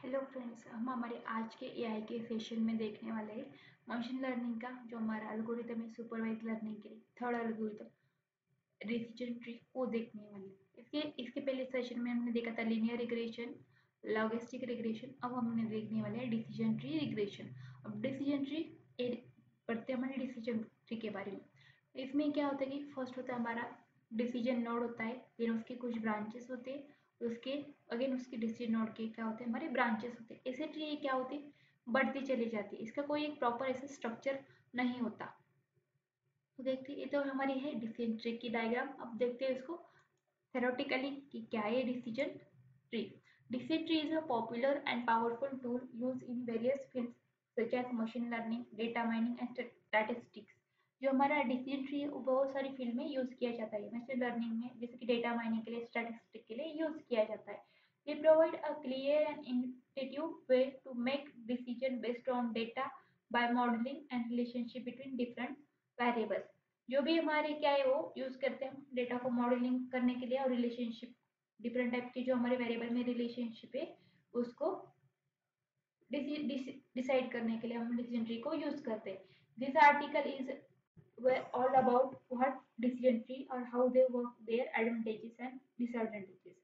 Hello friends, हम हमारे आज के एआई के सेशन में देखने वाले हैं मशीन लर्निंग का जो हमारा एल्गोरिथम है सुपरवाइज लर्निंग के लिए थर्ड एल्गोरिथम डिसीजन ट्री वो देखने वाले हैं। इसके इसके पहले सेशन में हमने देखा था लीनियर रिग्रेशन, लॉगिस्टिक रिग्रेशन। अब हमने देखने वाले हैं डिसीजन ट्री रिग्रेशन। अब डिसीजन ट्री पढ़ते हैं हमारे डिसीजन ट्री के बारे में। इसमें क्या होता है कि फर्स्ट होता है हमारा डिसीजन नोड होता है, फिर उसके कुछ ब्रांचेस होते हैं, उसके अगेन उसके डिसीजन नोड के क्या होते हैं हमारे ब्रांचेस होते हैं। ऐसे ट्री क्या होती है बढ़ती चली जाती है, इसका कोई एक प्रॉपर ऐसा स्ट्रक्चर नहीं होता। तो देखते हैं, ये तो हमारी है डिसीजन ट्री की डायग्राम। अब देखते हैं इसको theoretically कि क्या है decision tree. Decision tree is a popular and powerful tool use in various fields such as machine learning, data mining and statistics. जो हमारा डिसीजन ट्री है वो बहुत सारी फील्ड में यूज किया जाता है। मशीन लर्निंग में जैसे कि डेटा माइनिंग के लिए, स्टैटिस्टिक के लिए यूज किया जाता है। They provide a clear and intuitive way to make decision based on data by modeling and relationship between different variables। जो भी हमारे क्या है वो यूज करते हैं डेटा को मॉडलिंग करने के लिए और रिलेशनशिप डिफरेंट टाइप के जो हमारे वेरिएबल में रिलेशनशिप है उसको डिसाइड करने के लिए हम डिसीजन ट्री को यूज करते हैं। This article is all about what decision tree or how they work, their advantages and disadvantages,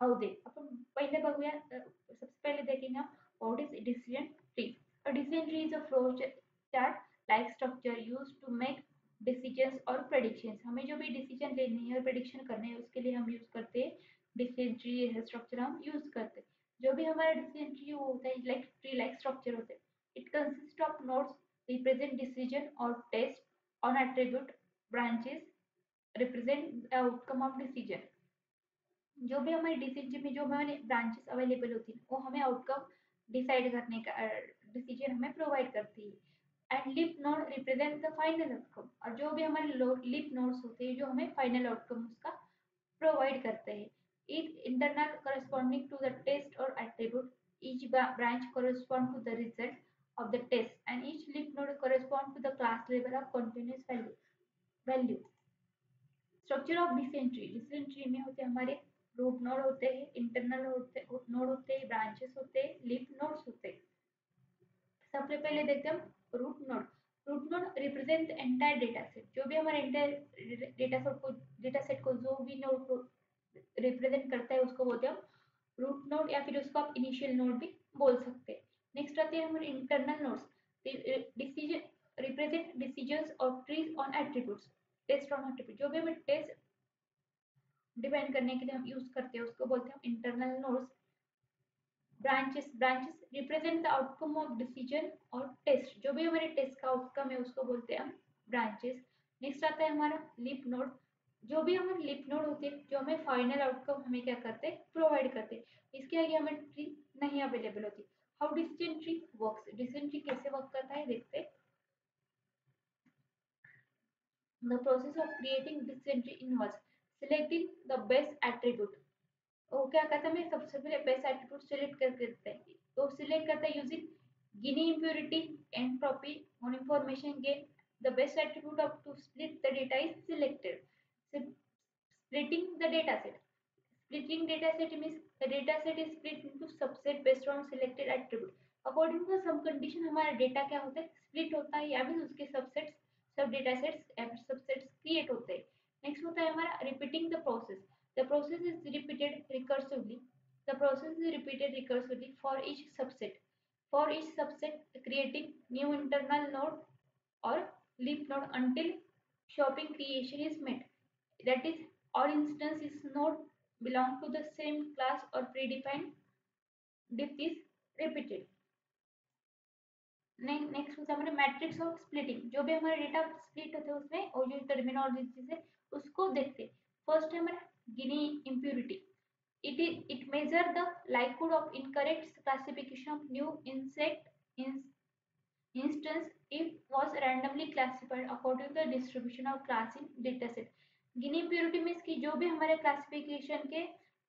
how they अपन पहले बघूया सबसे पहले देखेंगे हम what is decision tree। A decision tree is a flow chart like structure used to make decisions और predictions। हमें जो भी डिसीजन लेनी है और प्रेडिक्शन करने हैं उसके लिए हम यूज करते हैं डिसीजन ट्री स्ट्रक्चर हम यूज करते हैं। जो भी हमारा डिसीजन ट्री होता है लाइक ट्री लाइक स्ट्रक्चर होता है। It consist of nodes represent decision और test on attribute, branches represent the outcome of decision। जो भी हमारे डिसीजन में जो हमारे ब्रांचेस अवेलेबल होती है वो हमें आउटकम डिसाइड करने का डिसीजन हमें प्रोवाइड करती है। And lip node represent the final outcome, और जो भी हमारे लिप नोड्स होते हैं जो हमें फाइनल आउटकम उसका प्रोवाइड करते हैं। Each internal corresponding to the test और attribute, each branch correspond to the result of the test and each leaf node correspond to the class level of continuous value। Structure of decision tree, decision tree में होते हैं हमारे root node होते हैं, internal node होते हैं, branches होते हैं, लीफ नोड्स होते हैं। सबसे पहले देखते हैं हम root node. Root node represent entire data set. जो भी हमारे एंटायर डेटा सेट को जो भी नोड रिप्रेजेंट करता है उसको बोलते हैं हम रूट नोड, या फिर उसको आप इनिशियल नोड भी बोल सकते हैं। नेक्स्ट आते हैं हमारे internal nodes. Decision represent decisions और trees on attributes, test on attribute. जो भी हमें टेस्ट डिपेंड करने के लिए हम यूज करते हैं उसको बोलते हैं हम internal nodes. Branches represent the outcome of decision और टेस्ट। जो भी हमारे टेस्ट का आउटकम है उसको बोलते हैं हम ब्रांचेस। नेक्स्ट आता है हमारा लीप नोड। जो भी हमारे लीप नोड होते हैं जो हमें फाइनल आउटकम हमें क्या करते हैं प्रोवाइड करते हैं। इसके आगे हमें ट्री नहीं अवेलेबल होती। How decision tree works, decision tree कैसे वर्क करता है देखते हैं। The process of creating decision tree involves selecting the best attribute। वो क्या करता है, मैं सबसे पहले बेस्ट एट्रीब्यूट सिलेक्ट करके देता है। तो सिलेक्ट करता है यूजिंग गिनी इम्प्योरिटी, एंट्रोपी और information gain. The best attribute of to split the data is selected. Splitting the data set, splitting data set means the data set is split into subset based on selected attribute। According to some condition हमारा data क्या होता है split होता है, या mean उसके subsets सब data sets subsets create होते हैं। नेक्स्ट होता है हमारा repeating the process. The process is repeated recursively, the process is repeated recursively for each subset, for each subset creating new internal node or leaf node until shopping creation is met, that is all instances node belong to the same class or predefined diff is repeated। Next होता है हमारे matrix of splitting. जो भी हमारे data split होते हैं उसमें और जो टर्मिनोलॉजी है उसको देखते हैं। फर्स्ट है हमारा गिनी impurity. It measure the likelihood of incorrect classification of new insect instance if was randomly classified according to the distribution of class in dataset। Guinea purity means कि जो भी हमारे क्लासिफिकेशन के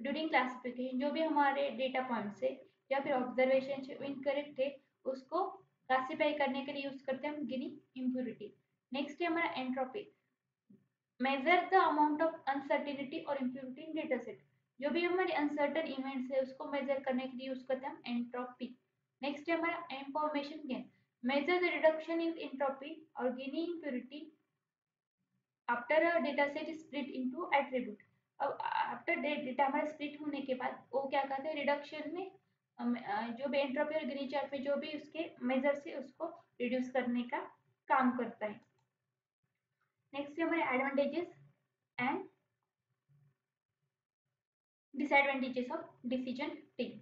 ड्यूरिंग क्लासिफिकेशन जो भी हमारे डेटा पॉइंट से या फिर ऑब्जर्वेशन से इनकरेक्ट है उसको क्लासिफाई करने के लिए यूज करते हैं हम गिनी इम्प्योरिटी। नेक्स्ट है हमारा entropy, measure the amount of uncertainty or impurity in dataset। जो भी हमारे अनसर्टन इवेंट्स है उसको मेजर करने के लिए यूज करते हैं हम एंट्रोपी। नेक्स्ट है हमारा information gain, measure the reduction in entropy और gaining impurity after a data set is split into attribute. अब आफ्टर डेटा हमारा स्प्लिट होने के बाद वो क्या कहते हैं रिडक्शन में जो भी एंट्रोपी और ग्रीन चार्ट में जो भी उसके मेजर से उसको रिड्यूस करने का काम करता है। नेक्स्ट है हमारे advantages and disadvantages of decision taking.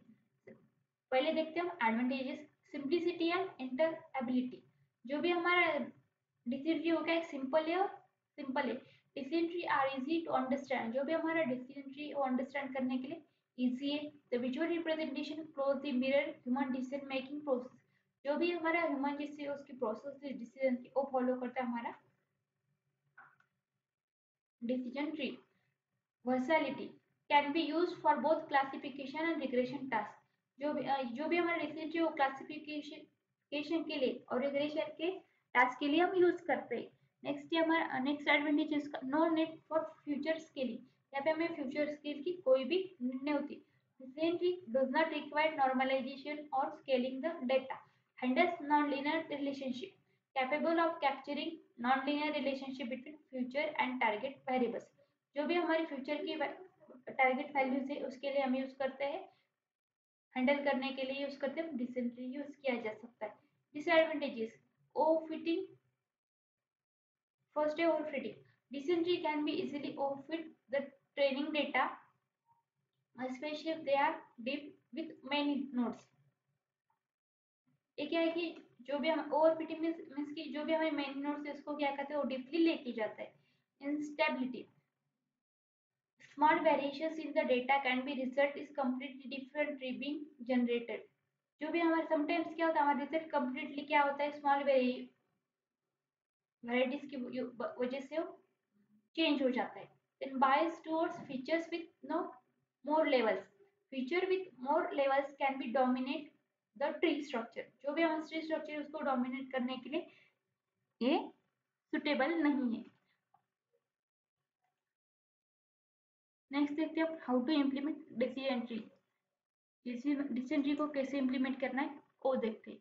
पहले देखते हैं हम एडवांटेजेस, सिंप्लिसिटी एंड इंटरएबिलिटी। जो भी हमारा डिसीजन ट्री होगा एक सिंपल है। Decision tree are easy to understand, जो भी हमारा डिसीजन ट्री वो अंडरस्टैंड करने के लिए इजी है। The visual representation closely mirror human decision making process, जो भी हमारा ह्यूमन जिससे उसकी प्रोसेस डिसीजन की वो फॉलो करता है हमारा decision tree. Versatility can be use for both classification and regression task, जो भी हमारा डिसीजन ट्री वो क्लासिफिकेशन के लिए और रिग्रेशन के टास्क के लिए हम यूज करते हैं। नेक्स्ट है हमारा नेक्स्ट एडवांटेज इसका, no need for future scaling, यहाँ पे हमें फ्यूचर स्केल की कोई भी नीड नहीं होती। Decision tree does not require normalisation और scaling the data, handles non linear relationship, capable of capturing non linear relationship between future and target variables, जो भी हमारे फ्यूचर की टारगेट वैल्यूज है उसके लिए हम यूज करते हैं, हैंडल करने के लिए यूज करते हैं, डिसेंटली यूज किया जा सकता है। Disadvantages, over fitting. फर्स्ट है over fitting, dysentery can be easily over fit the training data especially if they are deep with many nodes। ये क्या है कि जो भी हम ओवर फिटिंग मीन्स की जो भी हमें मेन नोड्स है उसको क्या कहते हैं वो डीपली लेके जाता है। Instability, small variations in the data can be result is completely different tree being generated, जो भी हमारे समटाइम्स क्या होता है हमारा रिजल्ट कम्प्लीटली क्या होता है स्मॉल वेराइटीज की वजह से वो चेंज हो जाता है। Then bias towards features with no more levels, feature with more levels can be dominate the tree structure, जो भी हमारा ट्री स्ट्रक्चर है उसको डोमिनेट करने के लिए ये सुटेबल नहीं है। नेक्स्ट देखते हैं how to implement decision tree, decision tree को कैसे इम्प्लीमेंट करना है वो देखते हैं।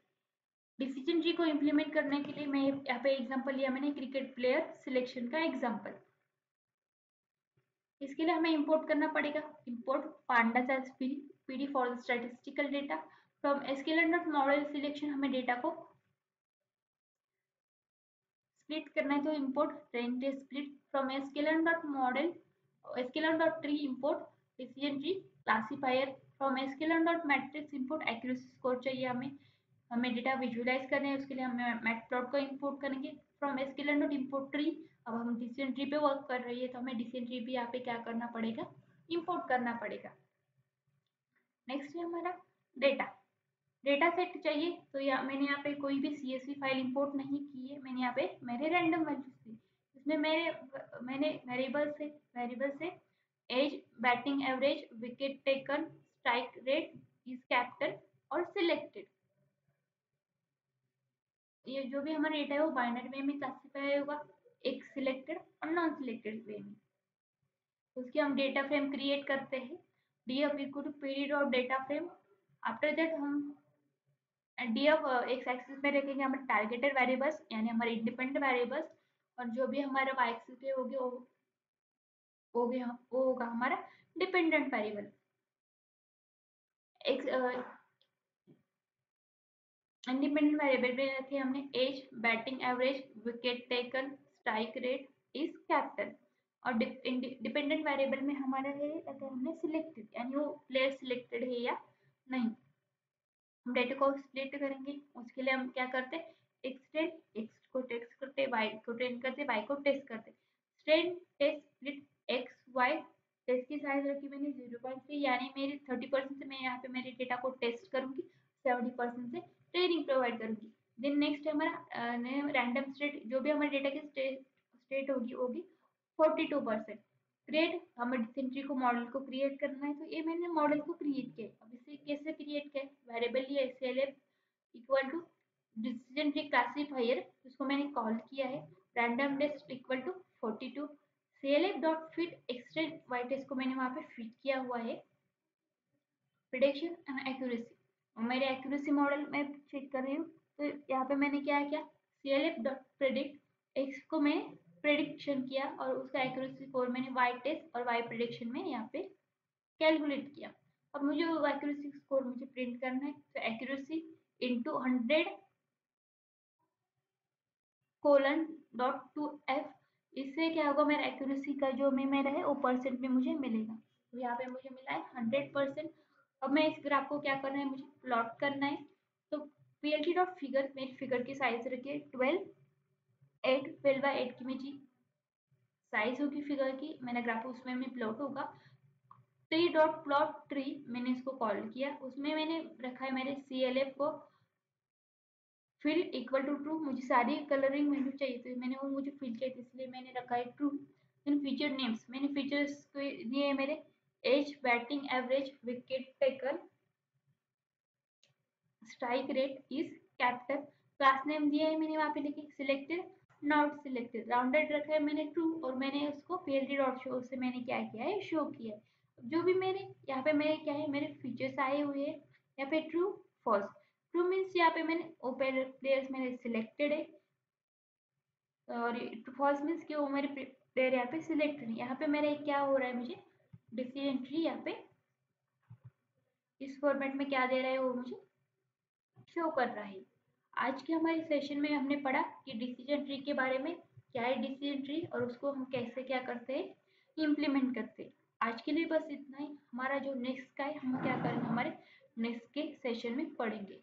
डिसीजन ट्री को इम्प्लीमेंट करने के लिए मैं यहाँ पे एग्जांपल लिया मैंने क्रिकेट प्लेयर सिलेक्शन का एग्जांपल। इसके लिए हमें इंपोर्ट करना पड़ेगा, import pandas as pd for the statistical data from sklearn.model selection, हमें डेटा को स्प्लिट करना है तो import train test split from sklearn.model sklearn.tree import decision tree classifier from sklearn.matrix import accuracy score चाहिए हमें डेटा विजुअलाइज करने हैं उसके लिए हमें मैटप्लॉट को इंपोर्ट करेंगे फ्रॉम sklearn.import ट्री। अब हम डिसीजन ट्री पे वर्क कर रही है तो हमें डिसीजन ट्री भी यहाँ पे क्या करना पड़ेगा इंपोर्ट करना पड़ेगा। नेक्स्ट है हमारा डेटा, डेटा सेट चाहिए तो मैंने यहाँ पे कोई भी CSV फाइल इंपोर्ट नहीं की है, मैंने यहाँ पे मेरे रैंडम वैल्यूज थी इसमें मैंने वेरिएबल से age, batting average, wicket taken, strike rate, is captain और सिलेक्टेड, ये जो भी हमारा डेटा है वो बाइनरी वे में क्लासिफाई होगा, एक सिलेक्टेड और नॉन सिलेक्टेड वे में। उसके हम डेटा फ्रेम क्रिएट करते हैं, df equal to PD dot data frame. After that हम df एक्स एक्सिस में रखेंगे हमारे टारगेटेड वेरिएबल्स यानी हमारे इंडिपेंडेंट वेरिएबल्स, और जो भी हमारा वाई एक्सिस पे होगी वो होगा हमारा डिपेंडेंट वेरिएबल। इंडिपेंडेंट वेरिएबल में रखे हमने age, batting average, wicket taken, strike rate, is captain, और डिपेंडेंट वेरिएबल में हमारा है अगर हमने सिलेक्टेड यानी वो प्लेयर सिलेक्टेड है या नहीं। हम डेटा को स्प्लिट करेंगे उसके लिए हम क्या करते हैं एक्सटेंड, एक्स को टेस्ट करते, वाई को ट्रेन करते, वाई को टेस्ट करते, strain test split X Y, test की साइज रखी मैंने 0.3 यानी मेरी 30% से मैं यहाँ पे मेरे डेटा को टेस्ट करूंगी, 70% से ट्रेनिंग प्रोवाइड करूंगी। देन नेक्स्ट हमारा रैंडम स्टेट, जो भी हमारे डेटा की स्टेट होगी 42%। क्रिएट, हमें डिसेंट्री को मॉडल को क्रिएट करना है तो ये मैंने मॉडल को क्रिएट किया। अब इसे कैसे क्रिएट किया, वेरिएबल लिया slm equal to decision tree classifier, उसको मैंने कॉल किया है, random list equal to 42, CLF dot fit extend Y test को मैंने वहां पे फिट किया हुआ है। प्रिडिक्शन एंड एक्यूरेसी, मेरे एक्यूरेसी मॉडल में चेक कर रही हूँ, तो यहाँ पे मैंने क्या किया, CLF डॉट प्रिडिक्ट एक्स को मैंने प्रिडिक्शन किया और उसका एक्यूरेसी स्कोर मैंने वाई टेस्ट और वाई प्रिडिक्शन में यहाँ पे कैलकुलेट किया। अब मुझे वो एक्यूरेसी स्कोर मुझे प्रिंट करना है, तो accuracy into 100 colon dot to F, इससे क्या होगा, मेरा एक्यूरेसी का जो में मेरा है वो परसेंट में मुझे मिलेगा। तो यहाँ पे मुझे मिला है 100%। अब मैं इस ग्राफ को क्या करना है, मुझे प्लॉट करना है। तो पीएलटी डॉट फिगर, मेरी फिगर की साइज रखिए 12 8 12 बाई 8 की मेरी साइज होगी फिगर की, मैंने ग्राफ उसमें में प्लॉट होगा। ट्री डॉट प्लॉट ट्री मैंने इसको कॉल किया, उसमें मैंने रखा है मेरे CLF को फिल इक्वल टू ट्रू, मुझे सारी कलरिंग वैल्यू चाहिए थी, मैंने वो मुझे फिल चाहिए थी इसलिए मैंने रखा है ट्रू। देन फीचर नेम्स, मैंने फीचर्स को दिए मेरे age, batting average, wicket taken, strike rate, is, captain. Class name दिया है मैंने वहाँ पे लिखी सिलेक्टेड नॉट सिलेक्टेड, राउंडेड रखा है मैंने ट्रू, और मैंने उसको पीएलटी डॉट शो से मैंने क्या किया है, शो किया है। जो भी मेरे यहाँ पे मेरे क्या है, मेरे फीचर्स आए हुए हैं यहाँ पे ट्रू फॉल्स। ट्रू मीन्स यहाँ पे मैंने वो प्लेयर्स मैंने सिलेक्टेड है, और फॉल्स मीन्स कि वो मेरे प्लेयर यहाँ पे सिलेक्ट नहीं। यहाँ पे मेरा क्या हो रहा है, मुझे डिसीजन ट्री यहाँ पे इस फॉर्मेट में क्या दे रहा है, वो मुझे शो कर रहा है। आज के हमारे सेशन में हमने पढ़ा कि डिसीजन ट्री के बारे में, क्या है डिसीजन ट्री और उसको हम कैसे क्या करते हैं, इम्प्लीमेंट करते हैं। आज के लिए बस इतना ही, हमारा जो नेक्स्ट का है हम क्या करेंगे, हमारे नेक्स्ट के सेशन में पढ़ेंगे।